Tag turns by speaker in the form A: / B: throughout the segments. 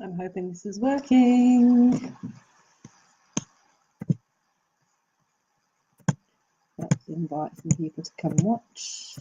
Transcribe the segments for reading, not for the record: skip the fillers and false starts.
A: I'm hoping this is working. Let's invite some people to come and watch.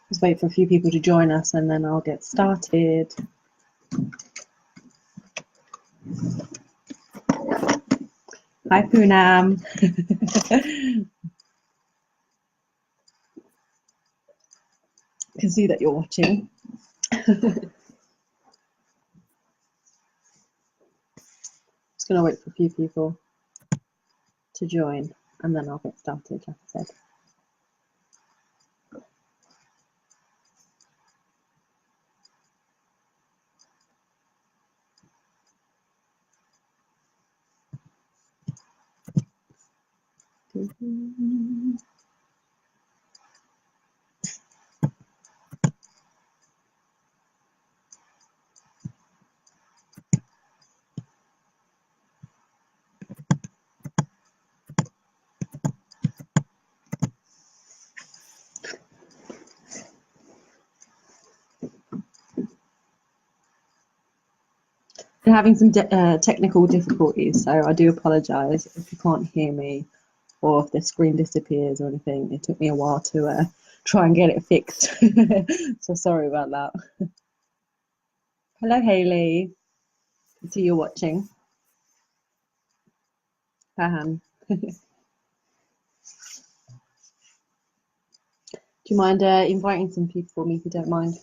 A: Just wait for a few people to join us and then I'll get started. Hi Poonam. I can see that you're watching. Just going to wait for a few people to join and then I'll get started, like I said. I'm having some technical difficulties, so I do apologise if you can't hear me or if the screen disappears or anything. It took me a while to try and get it fixed, so sorry about that. Hello Hayley, I see you're watching. Do you mind inviting some people for me if you don't mind?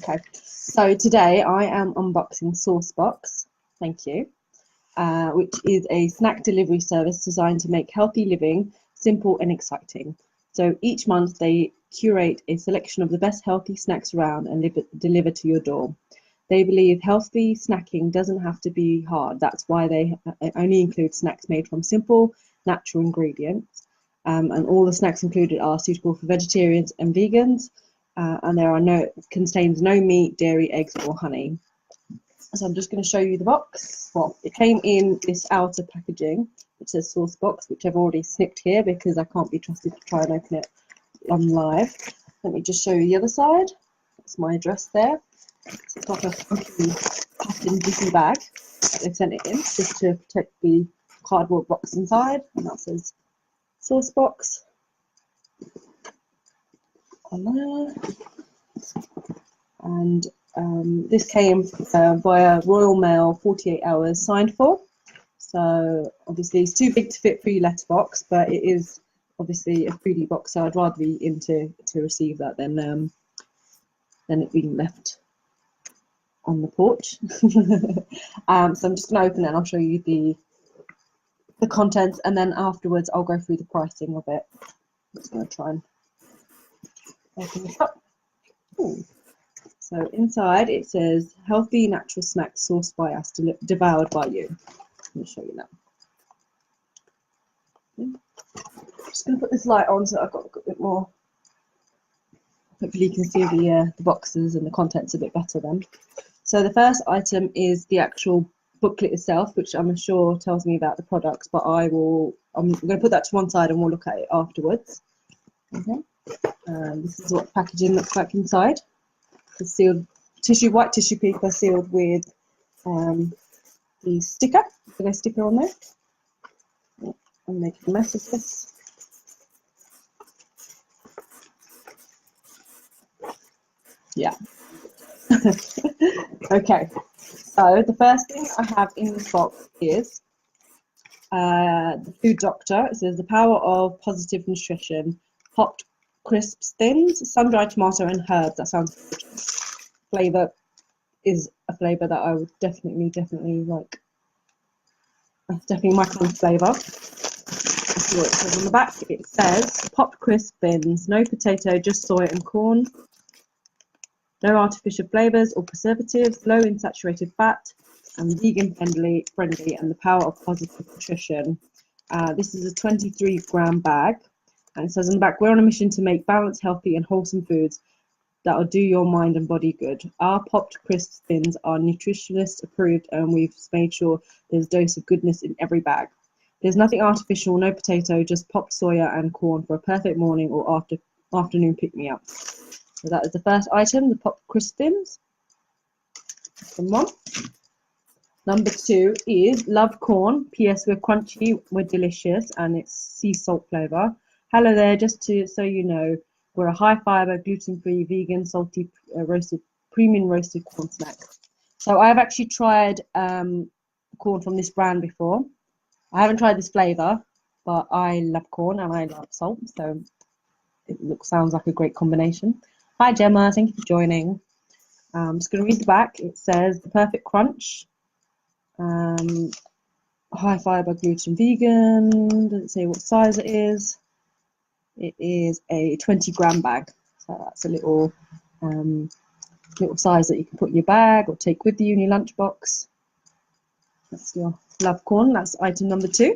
A: Okay, so today I am unboxing SourcedBox, thank you, which is a snack delivery service designed to make healthy living simple and exciting. So each month they curate a selection of the best healthy snacks around and deliver to your door. They believe healthy snacking doesn't have to be hard. That's why they only include snacks made from simple, natural ingredients. And all the snacks included are suitable for vegetarians and vegans. And contains no meat, dairy, eggs, or honey. So I'm just going to show you the box. Well, it came in this outer packaging, which says SourcedBox, which I've already snipped here because I can't be trusted to try and open it on live. Let me just show you the other side. That's my address there. It's like a funky patterned jiffy bag. They sent it in just to protect the cardboard box inside, and that says SourcedBox on there. And this came via Royal Mail, 48 hours signed for. So obviously it's too big to fit through your letterbox, but it is obviously a freebie box, so I'd rather be in to receive that than it being left on the porch. So I'm just going to open it and I'll show you the contents, and then afterwards I'll go through the pricing of it. I'm just going to try and open this up. Ooh. So inside it says healthy natural snacks sourced by us, devoured by you. Let me show you that. I'm just going to put this light on so I've got a bit more. Hopefully you can see the boxes and the contents a bit better then. So the first item is the actual booklet itself, which I'm sure tells me about the products, but I'm going to put that to one side and we'll look at it afterwards. Okay. This is what packaging looks like inside. The sealed white tissue paper sealed with the sticker on there. I'm making a mess of this. Yeah. Okay, so the first thing I have in this box is the Food Doctor. It says the power of positive nutrition, popped crisps, thins, sun-dried tomato and herbs. That sounds good. Flavour is a flavour that I would definitely like. That's definitely my kind of flavour. Let's see what it says on the back. It says popped crisp thins, no potato, just soy and corn. No artificial flavours or preservatives, low in saturated fat, and vegan friendly, and the power of positive nutrition. This is a 23-gram bag, and it says on the back, we're on a mission to make balanced, healthy, and wholesome foods that'll do your mind and body good. Our popped crisp thins are nutritionist approved, and we've made sure there's a dose of goodness in every bag. There's nothing artificial, no potato, just popped soya and corn for a perfect morning or afternoon pick-me-up. So that is the first item, the popped crisp thins. Second one. Number 2 is love corn. P.S. We're crunchy, we're delicious, and it's sea salt flavour. Hello there, just so you know, we're a high fibre, gluten-free, vegan, salty, premium roasted corn snack. So I've actually tried corn from this brand before. I haven't tried this flavour, but I love corn and I love salt, so it sounds like a great combination. Hi Gemma, thank you for joining. I'm just going to read the back. It says the perfect crunch, high fibre, gluten, vegan. Doesn't say what size it is. It is a 20-gram bag, so that's a little size that you can put in your bag or take with you in your lunchbox. That's your love corn. That's item number 2.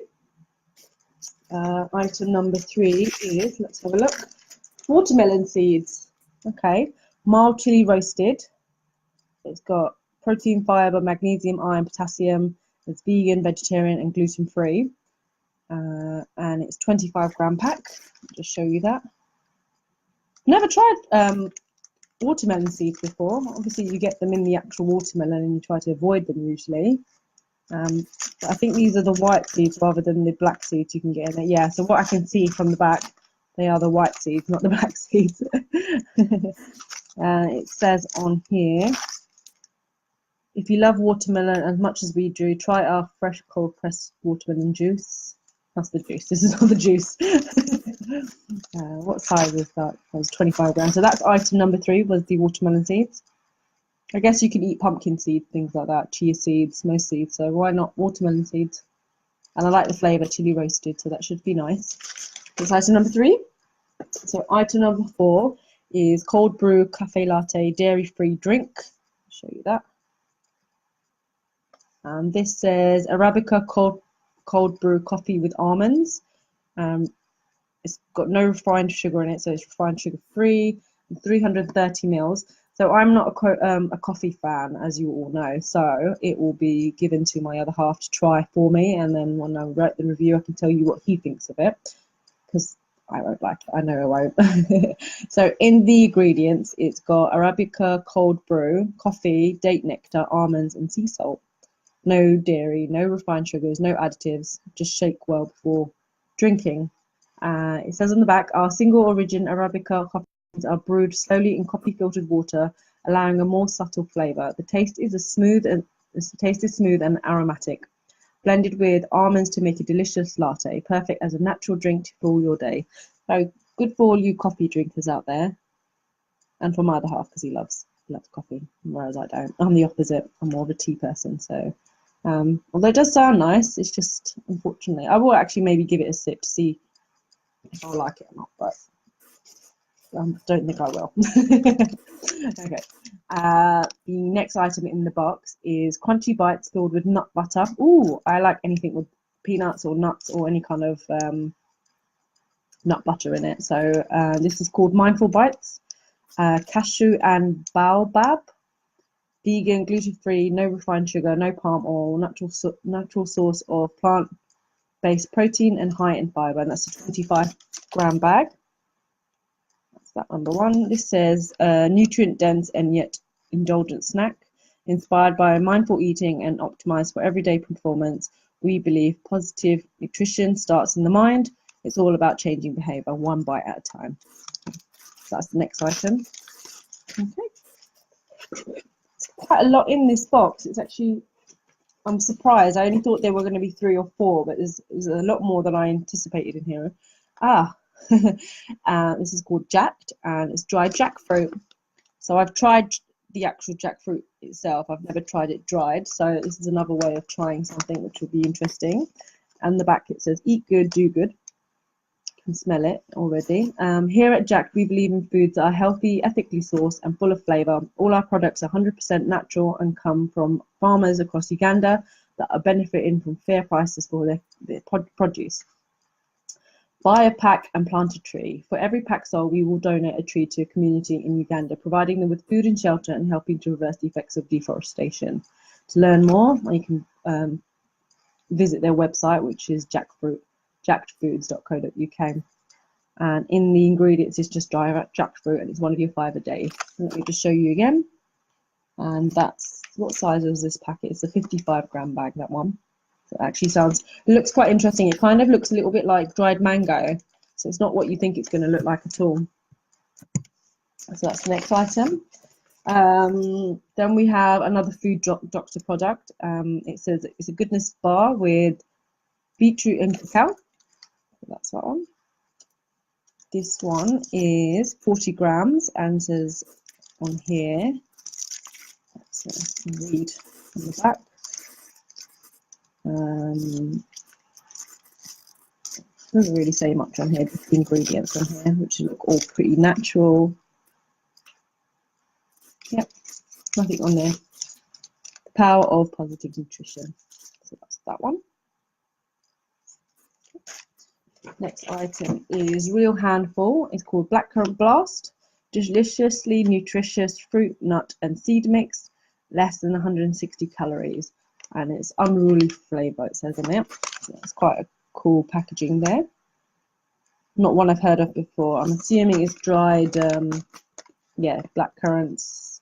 A: Item number 3 is, let's have a look, watermelon seeds. Okay, mild chili roasted. It's got protein, fibre, magnesium, iron, potassium. It's vegan, vegetarian, and gluten free. And it's 25-gram pack. I'll just show you that. Never tried watermelon seeds before. Obviously, you get them in the actual watermelon and you try to avoid them usually. But I think these are the white seeds rather than the black seeds you can get in there. Yeah, so what I can see from the back, they are the white seeds, not the black seeds. It says on here, if you love watermelon as much as we do, try our fresh cold pressed watermelon juice. That's the juice. This is not the juice. What size is that? That was 25 grams. So that's item number 3, was the watermelon seeds. I guess you can eat pumpkin seeds, things like that, chia seeds, most seeds. So why not watermelon seeds? And I like the flavour, chili roasted, so that should be nice. That's item number 3. So item number 4 is cold brew cafe latte dairy-free drink. I'll show you that. And this says Arabica cold brew coffee with almonds. It's got no refined sugar in it, so it's refined sugar free, 330 mils. So I'm not a coffee fan, as you all know, so it will be given to my other half to try for me, and then when I write the review I can tell you what he thinks of it, because I won't like it, I know I won't. So in the ingredients, it's got Arabica cold brew, coffee, date nectar, almonds and sea salt. No dairy, no refined sugars, no additives, just shake well before drinking. It says on the back, our single origin Arabica coffees are brewed slowly in coffee filtered water, allowing a more subtle flavour. The taste is smooth and aromatic, blended with almonds to make a delicious latte, perfect as a natural drink to fuel your day. So good for all you coffee drinkers out there, and for my other half because he loves coffee, whereas I don't. I'm the opposite. I'm more of a tea person. So although it does sound nice, it's just, unfortunately, I will actually maybe give it a sip to see if I like it or not, but don't think I will. Okay. The next item in the box is crunchy bites filled with nut butter. Ooh, I like anything with peanuts or nuts or any kind of nut butter in it. So this is called Mindful Bites. Cashew and baobab. Vegan, gluten-free, no refined sugar, no palm oil, natural source of plant-based protein and high in fibre. And that's a 25-gram bag. That's that number 1. This says nutrient-dense and yet indulgent snack, inspired by mindful eating and optimized for everyday performance. We believe positive nutrition starts in the mind. It's all about changing behaviour, one bite at a time. So that's the next item. Okay. Quite a lot in this box. It's actually, I'm surprised. I only thought there were going to be 3 or 4, but there's a lot more than I anticipated in here. This is called Jacked, and it's dried jackfruit. So I've tried the actual jackfruit itself. I've never tried it dried, so this is another way of trying something which will be interesting. And the back it says, eat good, do good. You can smell it already. Here at Jack, we believe in foods that are healthy, ethically sourced, and full of flavour. All our products are 100% natural and come from farmers across Uganda that are benefiting from fair prices for their produce. Buy a pack and plant a tree. For every pack sold, we will donate a tree to a community in Uganda, providing them with food and shelter and helping to reverse the effects of deforestation. To learn more, you can visit their website, which is jackfoods.co.uk. And in the ingredients, it's just dry jackfruit, and it's one of your 5 a day. Let me just show you again. And that's, what size is this packet? It's a 55-gram bag, that one. It actually sounds, it looks quite interesting. It kind of looks a little bit like dried mango, so it's not what you think it's going to look like at all. So that's the next item. Then we have another Food Doctor product. It says it's a goodness bar with beetroot and cacao. So that's that one. This one is 40 grams and says on here, let's read on the back. Doesn't really say much on here, just the ingredients on here, which look all pretty natural. Yep, nothing on there. The power of positive nutrition. So that's that one. Next item is Real Handful. It's called Blackcurrant Blast. Deliciously nutritious fruit, nut, and seed mix. Less than 160 calories. And it's unruly flavour, it says on it. So it's quite a cool packaging there. Not one I've heard of before. I'm assuming it's dried, yeah, black currants,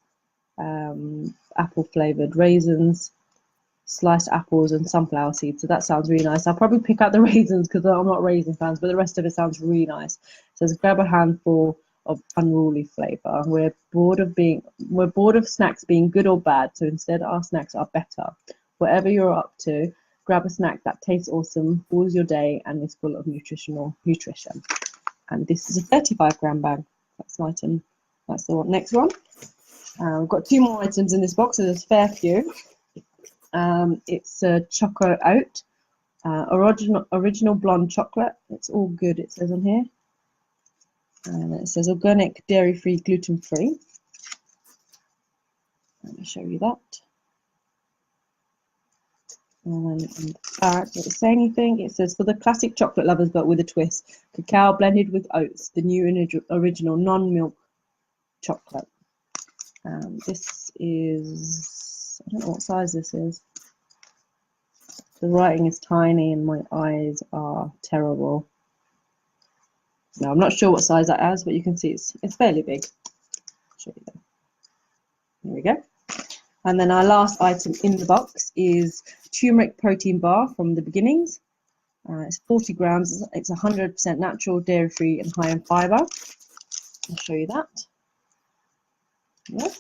A: apple flavoured raisins, sliced apples, and sunflower seeds. So that sounds really nice. I'll probably pick out the raisins because I'm not raisin fans, but the rest of it sounds really nice. It says grab a handful of unruly flavour. We're bored of snacks being good or bad, so instead our snacks are better. Whatever you're up to, grab a snack that tastes awesome, fuels your day, and is full of nutrition. And this is a 35-gram bag. That's an item. That's the next one. We've got 2 more items in this box, so there's a fair few. It's a Choco Oat, original blonde chocolate. It's all good, it says on here. And it says organic, dairy-free, gluten-free. Let me show you that. And in the back, does it say anything? It says for the classic chocolate lovers, but with a twist. Cacao blended with oats, the new and original non-milk chocolate. This is, I don't know what size this is. The writing is tiny and my eyes are terrible. No, I'm not sure what size that is, but you can see it's fairly big. I'll show you that. There we go. And then our last item in the box is turmeric protein bar from the beginnings. It's 40 grams. It's 100% natural, dairy-free, and high in fibre. I'll show you that. Yep.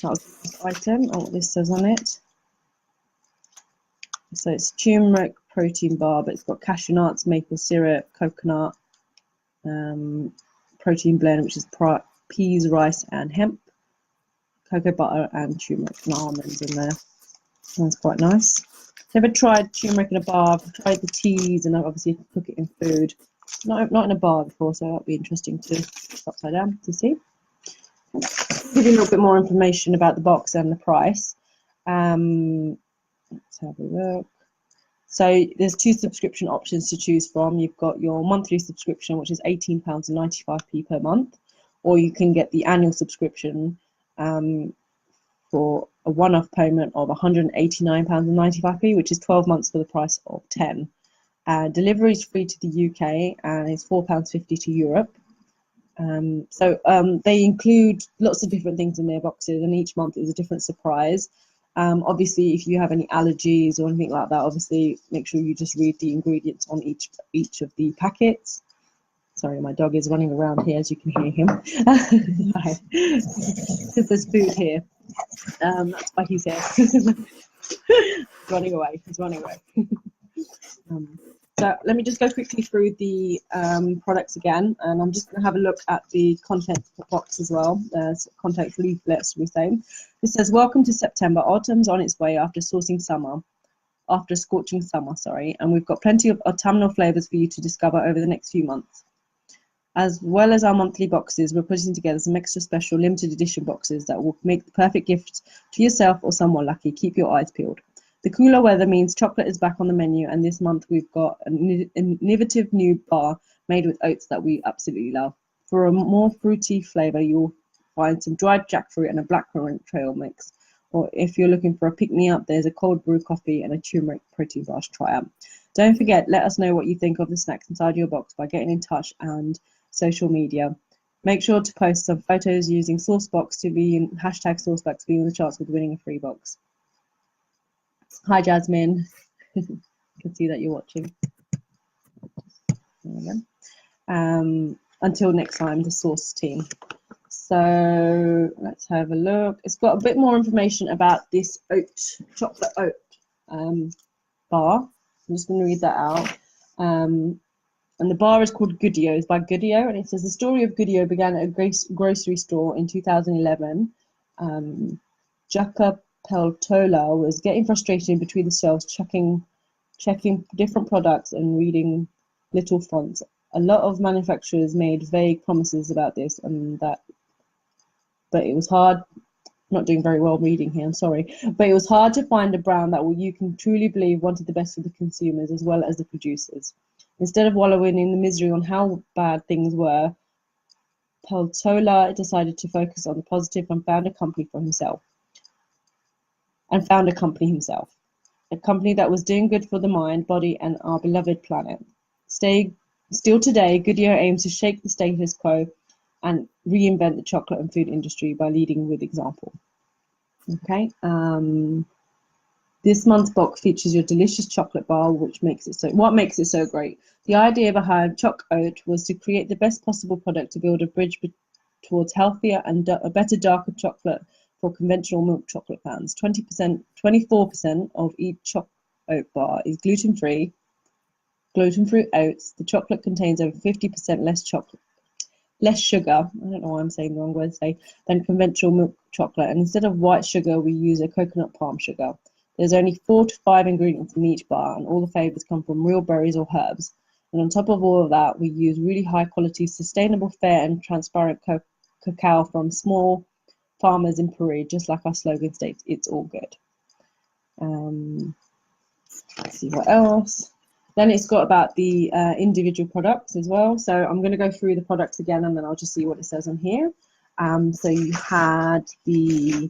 A: That was the first item. Oh, what this says on it. So it's turmeric protein bar, but it's got cashew nuts, maple syrup, coconut, protein blend, which is peas, rice, and hemp. Cocoa butter and turmeric and almonds in there. Sounds quite nice. Never tried turmeric in a bar. I've tried the teas and I've obviously cook it in food. Not in a bar before, so that'll be interesting to upside down to see. Give you a little bit more information about the box and the price. Let's have a look. So there's 2 subscription options to choose from. You've got your monthly subscription, which is £18.95 per month, or you can get the annual subscription for a one-off payment of £189.95, which is 12 months for the price of 10. Delivery is free to the UK and is £4.50 to Europe. They include lots of different things in their boxes, and each month is a different surprise. Obviously, if you have any allergies or anything like that, obviously make sure you just read the ingredients on each of the packets. Sorry, my dog is running around here, as you can hear him. There's food here. That's why he's here. He's running away. So let me just go quickly through the products again, and I'm just going to have a look at the content box as well. Content leaflets, we say. This says, "Welcome to September. Autumn's on its way after scorching summer, sorry, and we've got plenty of autumnal flavors for you to discover over the next few months. As well as our monthly boxes, we're putting together some extra special limited edition boxes that will make the perfect gift to yourself or someone lucky. Keep your eyes peeled." The cooler weather means chocolate is back on the menu, and this month we've got an innovative new bar made with oats that we absolutely love. For a more fruity flavour, you'll find some dried jackfruit and a blackcurrant trail mix. Or if you're looking for a pick-me-up, there's a cold brew coffee and a turmeric protein bar to try out. Don't forget, let us know what you think of the snacks inside your box by getting in touch and social media. Make sure to post some photos using SourcedBox to be in #SourceBox to be with a chance of winning a free box. Hi, Jasmine. I can see that you're watching. Until next time, the Source team. So let's have a look. It's got a bit more information about this chocolate oat bar. I'm just going to read that out. And the bar is called Goodyo. It's by Goodyo, and it says the story of Goodyo began at a grocery store in 2011. Jaka Peltola was getting frustrated between the shelves, checking different products and reading little fonts. A lot of manufacturers made vague promises about this and that, but it was hard. Not doing very well reading here, I'm sorry, but it was hard to find a brand that you can truly believe wanted the best for the consumers as well as the producers. Instead of wallowing in the misery on how bad things were, Peltola decided to focus on the positive and found a company himself. A company that was doing good for the mind, body, and our beloved planet. Still today, Goodyear aims to shake the status quo and reinvent the chocolate and food industry by leading with example. Okay. This month's box features your delicious chocolate bar, what makes it so great. The idea behind Choc Oat was to create the best possible product to build a bridge towards healthier and a better darker chocolate for conventional milk chocolate fans. 24% of each Choc Oat bar is gluten-free oats. The chocolate contains over 50% less sugar, I don't know why I'm saying the wrong word today, than conventional milk chocolate. And instead of white sugar, we use a coconut palm sugar. There's only 4 to 5 ingredients in each bar, and all the flavors come from real berries or herbs. And on top of all of that, we use really high quality, sustainable, fair and transparent cacao from small farmers in Peru, just like our slogan states, it's all good. Let's see what else. Then it's got about the individual products as well. So I'm going to go through the products again, and then I'll just see what it says on here. So you had the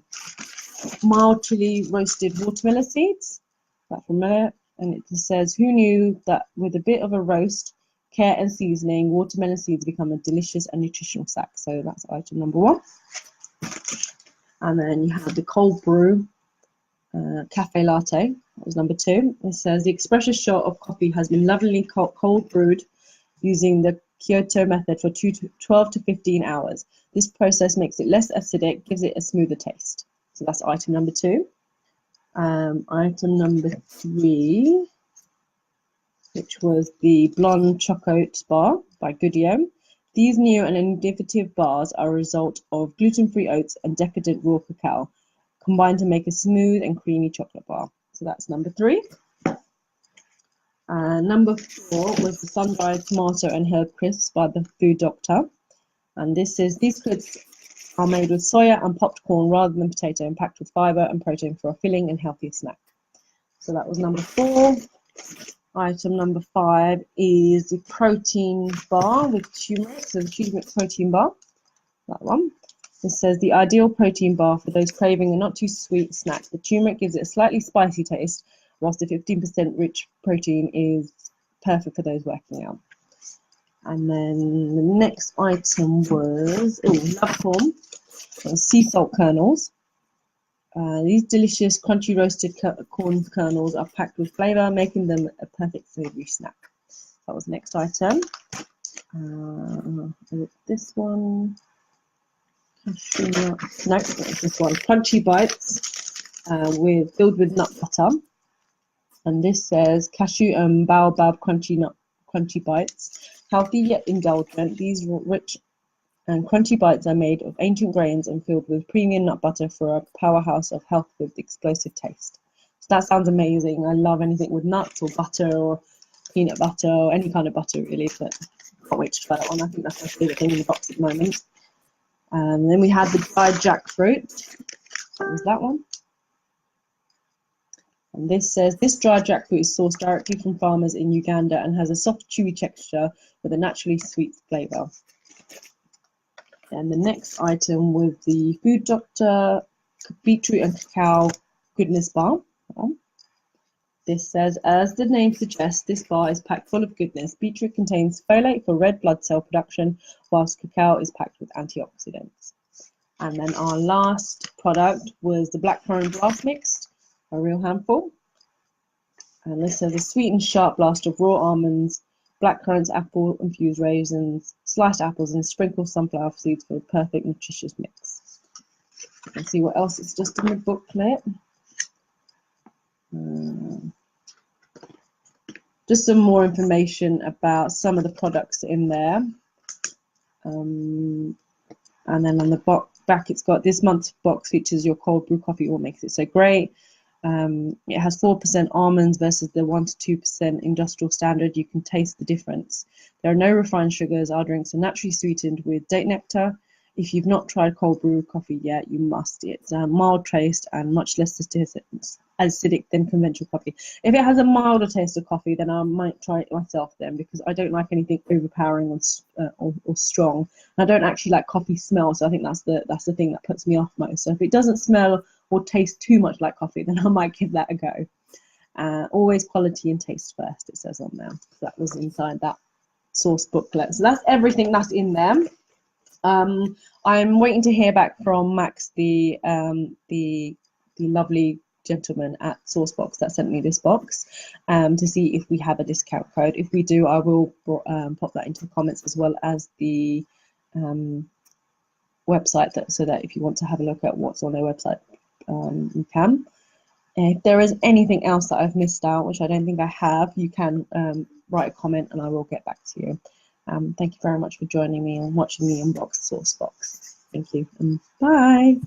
A: mild chili roasted watermelon seeds. That's familiar. And it just says, who knew that with a bit of a roast, care and seasoning, watermelon seeds become a delicious and nutritional snack. So that's item number 1. And then you have the cold brew cafe latte. That was number 2. It says the espresso shot of coffee has been lovingly cold brewed using the Kyoto method for 12 to 15 hours. This process makes it less acidic, gives it a smoother taste. So that's item number 2. Item number 3, which was the Blonde Chocolate Bar by Goodyear. These new and innovative bars are a result of gluten-free oats and decadent raw cacao combined to make a smooth and creamy chocolate bar. So that's number 3. Number 4 was the sun-dried tomato and herb crisps by the Food Doctor. And this is, these crisps are made with soya and popped corn rather than potato and packed with fiber and protein for a filling and healthier snack. So that was number 4. Item number 5 is the protein bar with turmeric. So the turmeric protein bar, that one. It says the ideal protein bar for those craving a not too sweet snack. The turmeric gives it a slightly spicy taste, whilst the 15% rich protein is perfect for those working out. And then the next item was love corn, sea salt kernels. These delicious crunchy roasted corn kernels are packed with flavour, making them a perfect savoury snack. That was the next item. This one. No, it's this one. Crunchy bites filled with nut butter. And this says cashew and baobab crunchy bites. Healthy yet indulgent, these rich and crunchy bites are made of ancient grains and filled with premium nut butter for a powerhouse of health with explosive taste. So that sounds amazing. I love anything with nuts or butter or peanut butter or any kind of butter really, but I can't wait to try that one. I think that's my favourite thing in the box at the moment. And then we had the dried jackfruit. What was that one? And this says, this dried jackfruit is sourced directly from farmers in Uganda and has a soft, chewy texture with a naturally sweet flavour. And the next item was the Food Doctor Beetroot and Cacao Goodness Bar. This says, as the name suggests, this bar is packed full of goodness. Beetroot contains folate for red blood cell production, whilst cacao is packed with antioxidants. And then our last product was the blackcurrant blast mix, a real handful. And this says a sweet and sharp blast of raw almonds, blackcurrants, apple infused raisins, sliced apples, and sprinkled sunflower seeds for a perfect nutritious mix. Let's see what else is just in the booklet. Just some more information about some of the products in there. And then on the back, it's got this month's box features your cold brew coffee, what makes it so great. It has 4% almonds versus the 1 to 2% industrial standard. You can taste the difference. There are no refined sugars. Our drinks are naturally sweetened with date nectar. If you've not tried cold brew coffee yet, you must. It's a mild taste and much less acidic than conventional coffee. If it has a milder taste of coffee, then I might try it myself then, because I don't like anything overpowering or strong. I don't actually like coffee smell, so I think that's the thing that puts me off most. So if it doesn't smell or taste too much like coffee, then I might give that a go. Always quality and taste first, it says on there. So that was inside that source booklet. So that's everything that's in there. I'm waiting to hear back from Max, the lovely gentleman at SourcedBox that sent me this box, to see if we have a discount code. If we do, I will pop that into the comments, as well as the website, so that if you want to have a look at what's on their website, you can. If there is anything else that I've missed out, which I don't think I have, you can write a comment and I will get back to you. Thank you very much for joining me and watching me unbox SourcedBox. Thank you and bye.